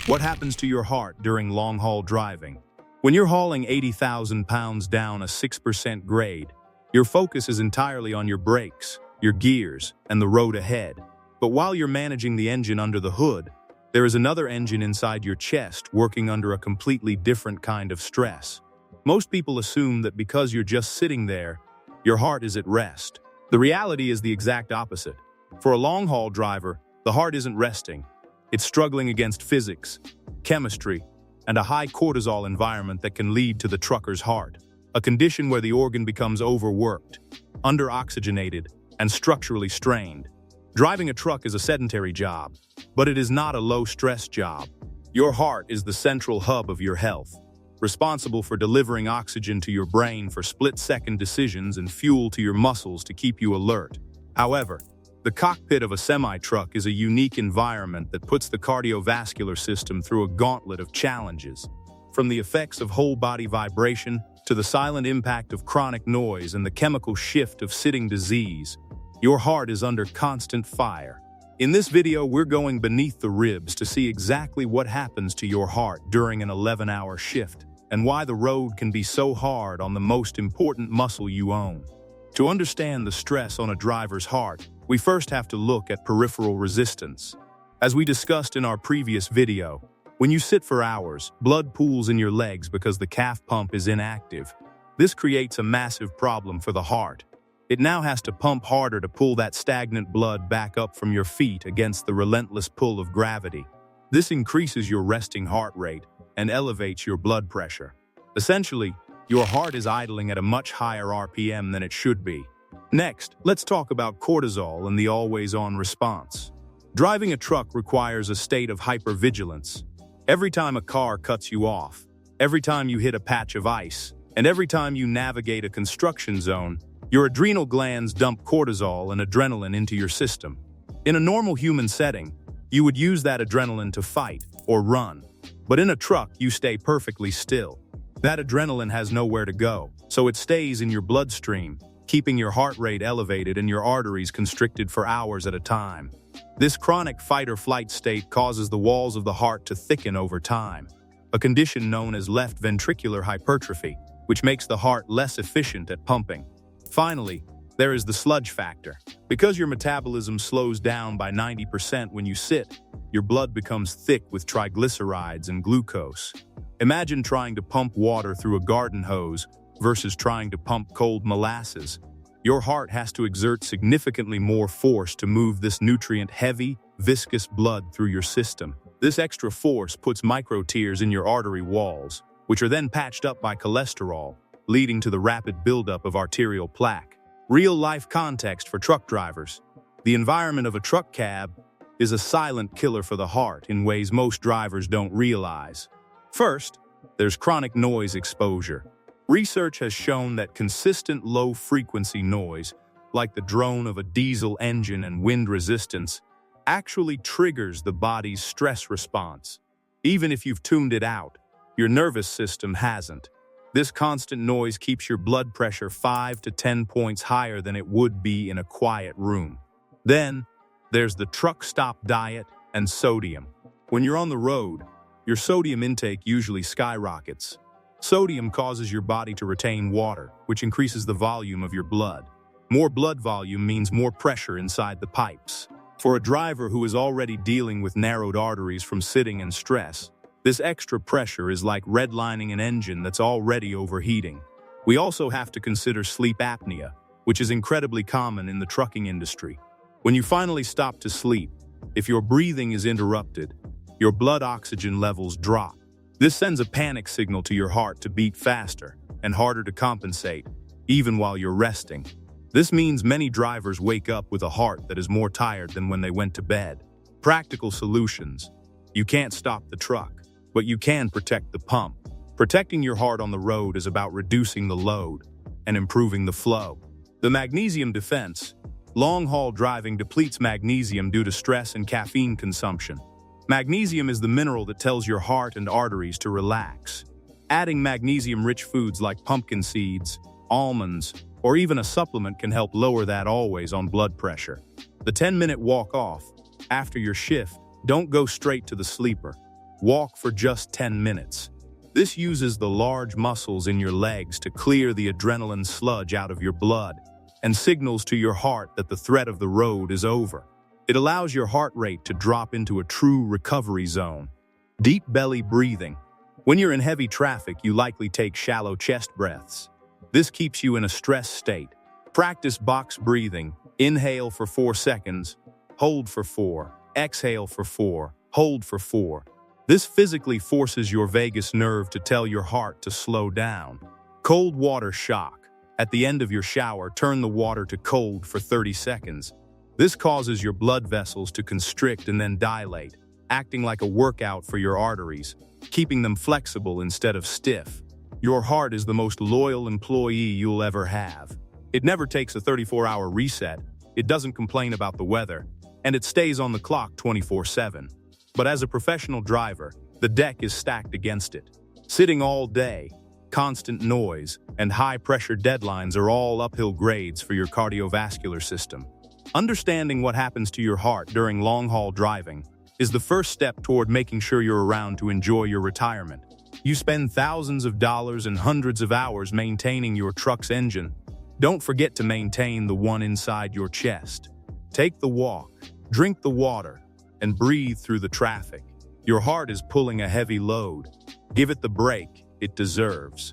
What happens to your heart during long-haul driving? When you're hauling 80,000 pounds down a 6% grade, your focus is entirely on your brakes, your gears, and the road ahead. But while you're managing the engine under the hood, there is another engine inside your chest working under a completely different kind of stress. Most people assume that because you're just sitting there, your heart is at rest. The reality is the exact opposite. For a long-haul driver, the heart isn't resting. It's struggling against physics, chemistry, and a high cortisol environment that can lead to the trucker's heart, a condition where the organ becomes overworked, under-oxygenated, and structurally strained. Driving a truck is a sedentary job, but it is not a low-stress job. Your heart is the central hub of your health, responsible for delivering oxygen to your brain for split-second decisions and fuel to your muscles to keep you alert. However, the cockpit of a semi-truck is a unique environment that puts the cardiovascular system through a gauntlet of challenges. From the effects of whole-body vibration to the silent impact of chronic noise and the chemical shift of sitting disease, your heart is under constant fire. In this video, we're going beneath the ribs to see exactly what happens to your heart during an 11-hour shift and why the road can be so hard on the most important muscle you own. To understand the stress on a driver's heart, we first have to look at peripheral resistance. As we discussed in our previous video, when you sit for hours, blood pools in your legs because the calf pump is inactive. This creates a massive problem for the heart. It now has to pump harder to pull that stagnant blood back up from your feet against the relentless pull of gravity. This increases your resting heart rate and elevates your blood pressure. Essentially, your heart is idling at a much higher RPM than it should be. Next, let's talk about cortisol and the always-on response. Driving a truck requires a state of hypervigilance. Every time a car cuts you off, every time you hit a patch of ice, and every time you navigate a construction zone, your adrenal glands dump cortisol and adrenaline into your system. In a normal human setting, you would use that adrenaline to fight or run. But in a truck, you stay perfectly still. That adrenaline has nowhere to go, so it stays in your bloodstream, keeping your heart rate elevated and your arteries constricted for hours at a time. This chronic fight-or-flight state causes the walls of the heart to thicken over time, a condition known as left ventricular hypertrophy, which makes the heart less efficient at pumping. Finally, there is the sludge factor. Because your metabolism slows down by 90% when you sit, your blood becomes thick with triglycerides and glucose. Imagine trying to pump water through a garden hose versus trying to pump cold molasses. Your heart has to exert significantly more force to move this nutrient-heavy, viscous blood through your system. This extra force puts micro-tears in your artery walls, which are then patched up by cholesterol, leading to the rapid buildup of arterial plaque. Real-life context for truck drivers. The environment of a truck cab is a silent killer for the heart in ways most drivers don't realize. First, there's chronic noise exposure. Research has shown that consistent low-frequency noise, like the drone of a diesel engine and wind resistance, actually triggers the body's stress response. Even if you've tuned it out, your nervous system hasn't. This constant noise keeps your blood pressure 5 to 10 points higher than it would be in a quiet room. Then, there's the truck stop diet and sodium. When you're on the road, your sodium intake usually skyrockets. Sodium causes your body to retain water, which increases the volume of your blood. More blood volume means more pressure inside the pipes. For a driver who is already dealing with narrowed arteries from sitting and stress, this extra pressure is like redlining an engine that's already overheating. We also have to consider sleep apnea, which is incredibly common in the trucking industry. When you finally stop to sleep, if your breathing is interrupted, your blood oxygen levels drop. This sends a panic signal to your heart to beat faster and harder to compensate, even while you're resting. This means many drivers wake up with a heart that is more tired than when they went to bed. Practical solutions. You can't stop the truck, but you can protect the pump. Protecting your heart on the road is about reducing the load and improving the flow. The magnesium defense. Long-haul driving depletes magnesium due to stress and caffeine consumption. Magnesium is the mineral that tells your heart and arteries to relax. Adding magnesium-rich foods like pumpkin seeds, almonds, or even a supplement can help lower that always-on blood pressure. The 10-minute walk off. After your shift, don't go straight to the sleeper. Walk for just 10 minutes. This uses the large muscles in your legs to clear the adrenaline sludge out of your blood and signals to your heart that the threat of the road is over. It allows your heart rate to drop into a true recovery zone. Deep belly breathing. When you're in heavy traffic, you likely take shallow chest breaths. This keeps you in a stress state. Practice box breathing. Inhale for 4 seconds, hold for 4, exhale for 4, hold for 4. This physically forces your vagus nerve to tell your heart to slow down. Cold water shock. At the end of your shower, turn the water to cold for 30 seconds. This causes your blood vessels to constrict and then dilate, acting like a workout for your arteries, keeping them flexible instead of stiff. Your heart is the most loyal employee you'll ever have. It never takes a 34-hour reset, it doesn't complain about the weather, and it stays on the clock 24/7. But as a professional driver, the deck is stacked against it. Sitting all day, constant noise, and high-pressure deadlines are all uphill grades for your cardiovascular system. Understanding what happens to your heart during long-haul driving is the first step toward making sure you're around to enjoy your retirement. You spend thousands of dollars and hundreds of hours maintaining your truck's engine. Don't forget to maintain the one inside your chest. Take the walk, drink the water, and breathe through the traffic. Your heart is pulling a heavy load. Give it the break it deserves.